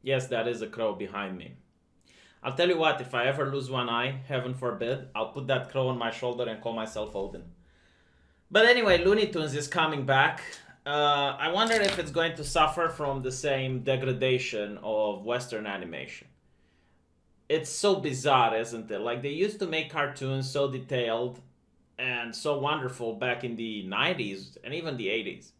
Yes, that is a crow behind me. I'll tell you what, if I ever lose one eye, heaven forbid, I'll put that crow on my shoulder and call myself Odin. But anyway, Looney Tunes is coming back. I wonder if it's going to suffer from the same degradation of Western animation. It's so bizarre, isn't it? Like, they used to make cartoons so detailed and so wonderful back in the 90s and even the 80s.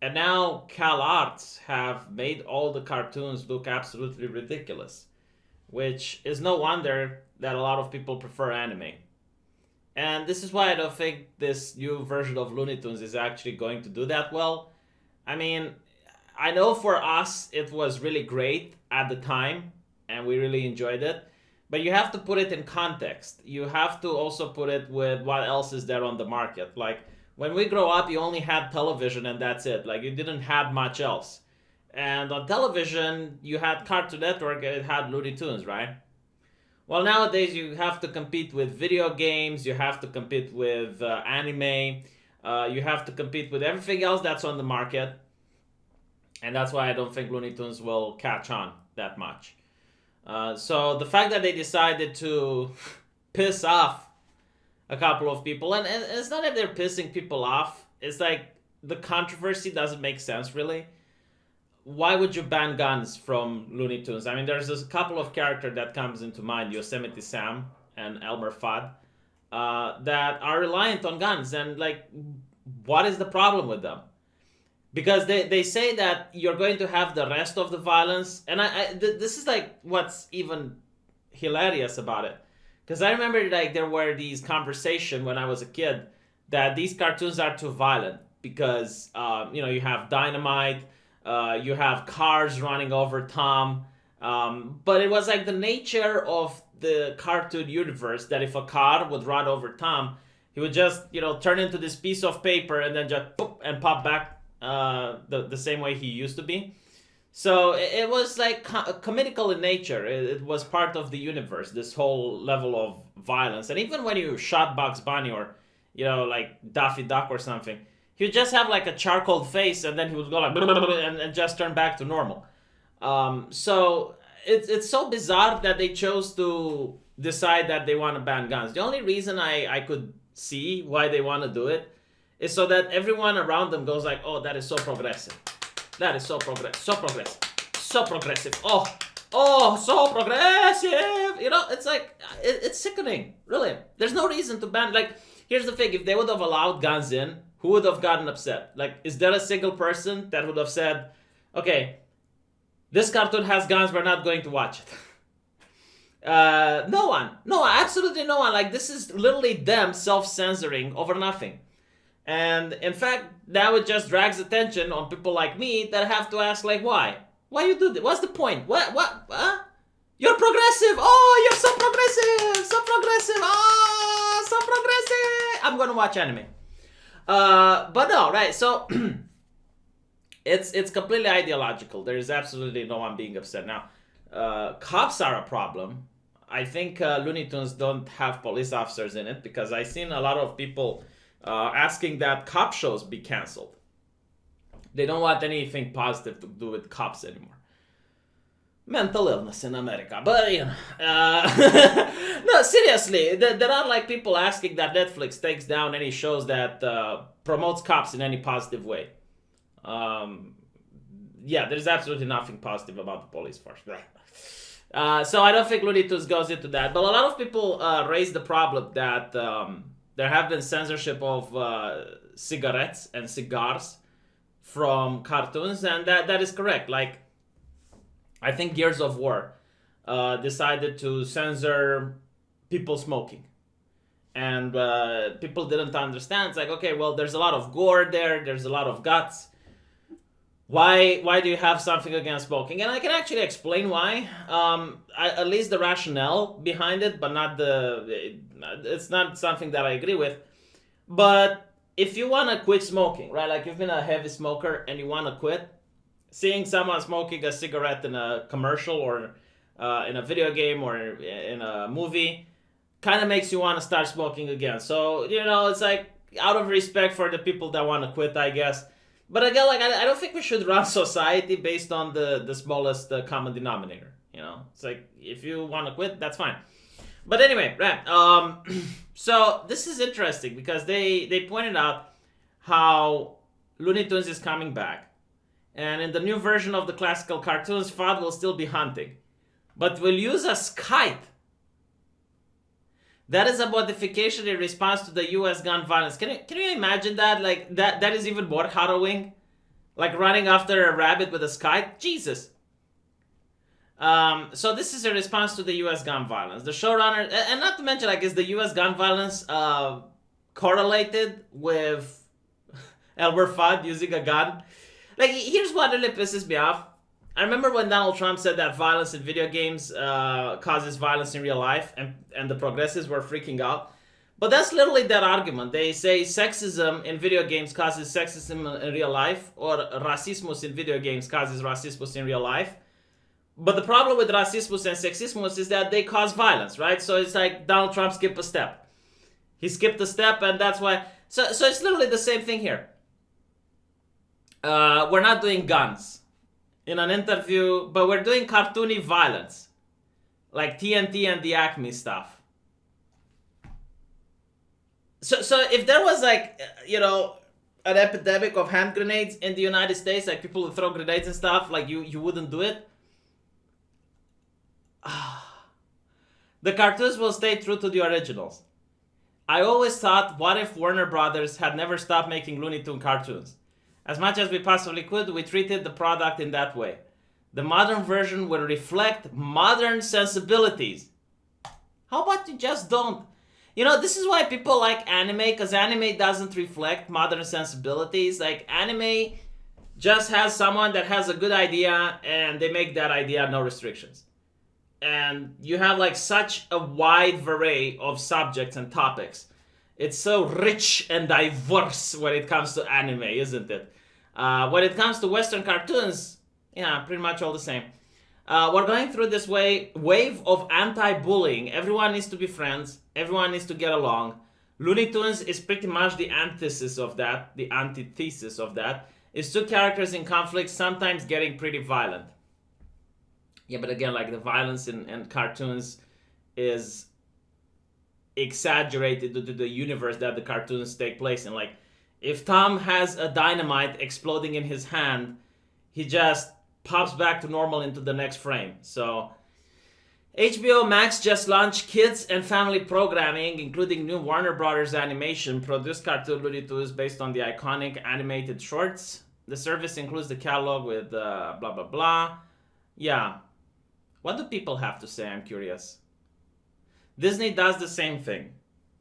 And now Cal Arts have made all the cartoons look absolutely ridiculous, which is no wonder that a lot of people prefer anime. And this is why I don't think this new version of Looney Tunes is actually going to do that well. I mean, I know for us it was really great at the time and we really enjoyed it, but you have to put it in context. You have to also put it with what else is there on the market. Like, when we grow up, you only had television and that's it. Like, you didn't have much else. And on television, you had Cartoon Network and it had Looney Tunes, right? Well, nowadays you have to compete with video games, you have to compete with anime, you have to compete with everything else that's on the market, and that's why I don't think Looney Tunes will catch on that much. So the fact that they decided to piss off a couple of people, and it's not that they're pissing people off, it's like the controversy doesn't make sense really. Why would you ban guns from Looney Tunes? I mean, there's a couple of characters that comes into mind, Yosemite Sam and Elmer Fudd, that are reliant on guns. And, like, what is the problem with them? Because they say that you're going to have the rest of the violence. And this is, like, what's even hilarious about it. Because I remember, like, there were these conversations when I was a kid that these cartoons are too violent. Because, you have dynamite, you have cars running over Tom. But it was like the nature of the cartoon universe that if a car would run over Tom, he would just, turn into this piece of paper and then just pop and pop back the same way he used to be. So it was like comical in nature. It was part of the universe, this whole level of violence. And even when you shot Bugs Bunny or, like Daffy Duck or something, he would just have like a charcoal face and then he would go like and just turn back to normal. So it's so bizarre that they chose to decide that they want to ban guns. The only reason I could see why they want to do it is so that everyone around them goes like, oh, that is so progressive. That is so progressive. So progressive. So progressive. Oh, so progressive. It's like, it's sickening. Really. There's no reason to ban. Like, here's the thing. If they would have allowed guns in, who would have gotten upset? Like, is there a single person that would have said, okay, this cartoon has guns, we're not going to watch it? No one. No, absolutely no one. Like, this is literally them self-censoring over nothing. And in fact, now it just drags attention on people like me that have to ask, like, why? Why you do this? What's the point? What? Huh? You're progressive. Oh, you're so progressive. So progressive. Oh, so progressive. I'm going to watch anime. But no, right? So it's completely ideological. There is absolutely no one being upset. Now, cops are a problem. I think Looney Tunes don't have police officers in it because I've seen a lot of people asking that cop shows be canceled. They don't want anything positive to do with cops anymore. Mental illness in America, but no, seriously, there are like people asking that Netflix takes down any shows that promotes cops in any positive way. There's absolutely nothing positive about the police force. So I don't think Looney Tunes goes into that, but a lot of people raise the problem that there have been censorship of cigarettes and cigars from cartoons, and that is correct. Like, I think Gears of War decided to censor people smoking. And people didn't understand. It's like, okay, well, there's a lot of gore there. There's a lot of guts. Why do you have something against smoking? And I can actually explain why. At least the rationale behind it, but it's not something that I agree with. But if you want to quit smoking, right? Like, you've been a heavy smoker and you want to quit, seeing someone smoking a cigarette in a commercial or in a video game or in a movie kind of makes you want to start smoking again. So, it's like, out of respect for the people that want to quit, I guess, But again, like I don't think we should run society based on the smallest common denominator. You know, it's like if you want to quit, that's fine. But anyway, right. So this is interesting because they pointed out how Looney Tunes is coming back, and in the new version of the classical cartoons, Fudd will still be hunting, but will use a kite. That is a modification in response to the U.S. gun violence. Can you imagine that? Like that is even more harrowing. Like running after a rabbit with a kite. Jesus. So this is a response to the U.S. gun violence. The showrunner, and not to mention, like, is the U.S. gun violence correlated with Elmer Fudd using a gun? Like, here's what really pisses me off. I remember when Donald Trump said that violence in video games causes violence in real life, and the progressives were freaking out. But that's literally that argument. They say sexism in video games causes sexism in real life, or racismus in video games causes racismus in real life. But the problem with racismus and sexismus is that they cause violence, right? So it's like Donald Trump skipped a step. He skipped a step, and that's why... So it's literally the same thing here. We're not doing guns in an interview, but we're doing cartoony violence, like TNT and the Acme stuff. So if there was, like, you know, an epidemic of hand grenades in the United States, like people who throw grenades and stuff, like you wouldn't do it. The cartoons will stay true to the originals. I always thought, what if Warner Brothers had never stopped making Looney Tunes cartoons? As much as we possibly could, we treated the product in that way. The modern version will reflect modern sensibilities. How about you just don't? You know, this is why people like anime, because anime doesn't reflect modern sensibilities. Like, anime just has someone that has a good idea, and they make that idea no restrictions. And you have, like, such a wide array of subjects and topics. It's so rich and diverse when it comes to anime, isn't it? When it comes to Western cartoons, yeah, pretty much all the same. We're going through this wave of anti-bullying. Everyone needs to be friends. Everyone needs to get along. Looney Tunes is pretty much the antithesis of that. The antithesis of that is two characters in conflict, sometimes getting pretty violent. Yeah, but again, like, the violence in cartoons is exaggerated due to the universe that the cartoons take place in. Like, if Tom has a dynamite exploding in his hand, he just pops back to normal into the next frame. So HBO Max just launched kids and family programming, including new Warner Brothers animation produced cartoon Looney Tunes based on the iconic animated shorts. The service includes the catalog with blah blah blah. Yeah, what do people have to say? I'm curious. Disney does the same thing.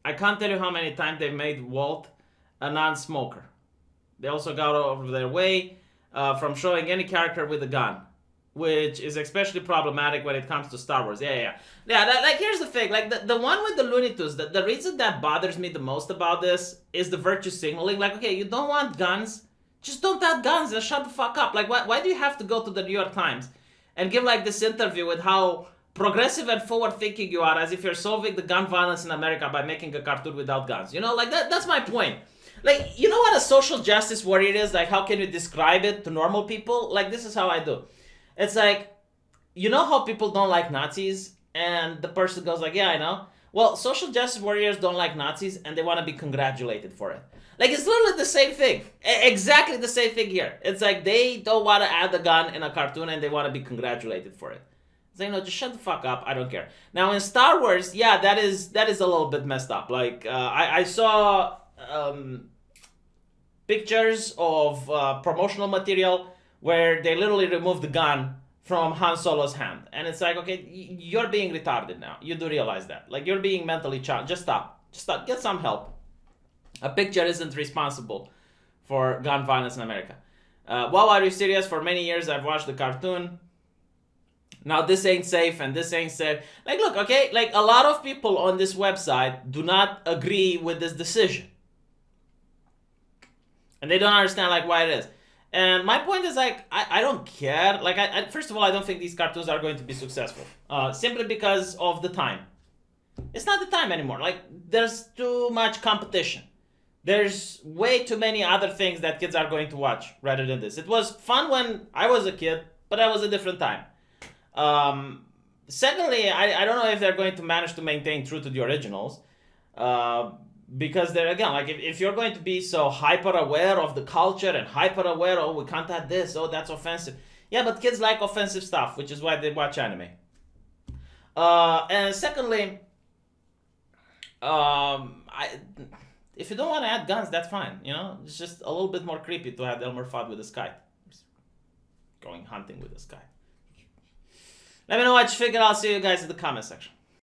I can't tell you how many times they've made Walt a non-smoker. They also got over their way from showing any character with a gun, which is especially problematic when it comes to Star Wars. Yeah. Like, here's the thing. Like, the one with the Looney Tunes, the reason that bothers me the most about this is the virtue signaling. Like, okay, you don't want guns, just don't have guns and shut the fuck up. Like, why do you have to go to the New York Times and give, like, this interview with how progressive and forward-thinking you are, as if you're solving the gun violence in America by making a cartoon without guns? You know, like, that's my point. Like, you know what a social justice warrior is? Like, how can you describe it to normal people? Like, this is how I do. It's like, you know how people don't like Nazis? And the person goes like, yeah, I know. Well, social justice warriors don't like Nazis, and they want to be congratulated for it. Like, it's literally the same thing. Exactly the same thing here. It's like, they don't want to add a gun in a cartoon, and they want to be congratulated for it. It's like, no, just shut the fuck up. I don't care. Now, in Star Wars, yeah, that is a little bit messed up. Like, I saw pictures of promotional material where they literally removed the gun from Han Solo's hand. And it's like, okay, you're being retarded now. You do realize that. Like, you're being mentally challenged. Just stop. Get some help. A picture isn't responsible for gun violence in America. Wow, are you serious? For many years, I've watched the cartoon. Now, this ain't safe and this ain't safe. Like, look, okay, like, a lot of people on this website do not agree with this decision. And they don't understand, like, why it is. And my point is, like, I don't care. Like, first of all, I don't think these cartoons are going to be successful. Simply because of the time. It's not the time anymore. Like, there's too much competition. there's way too many other things that kids are going to watch rather than this. It was fun when I was a kid, but that was a different time. Secondly, I don't know if they're going to manage to maintain true to the originals. Because they're, again, like, if you're going to be so hyper aware of the culture and hyper aware, oh, we can't have this, oh, that's offensive. Yeah, but kids like offensive stuff, which is why they watch anime. And secondly, if you don't want to add guns, that's fine. You know, it's just a little bit more creepy to have Elmer Fudd with the sky, going hunting with the sky. Let me know what you figure. I'll see you guys in the comment section.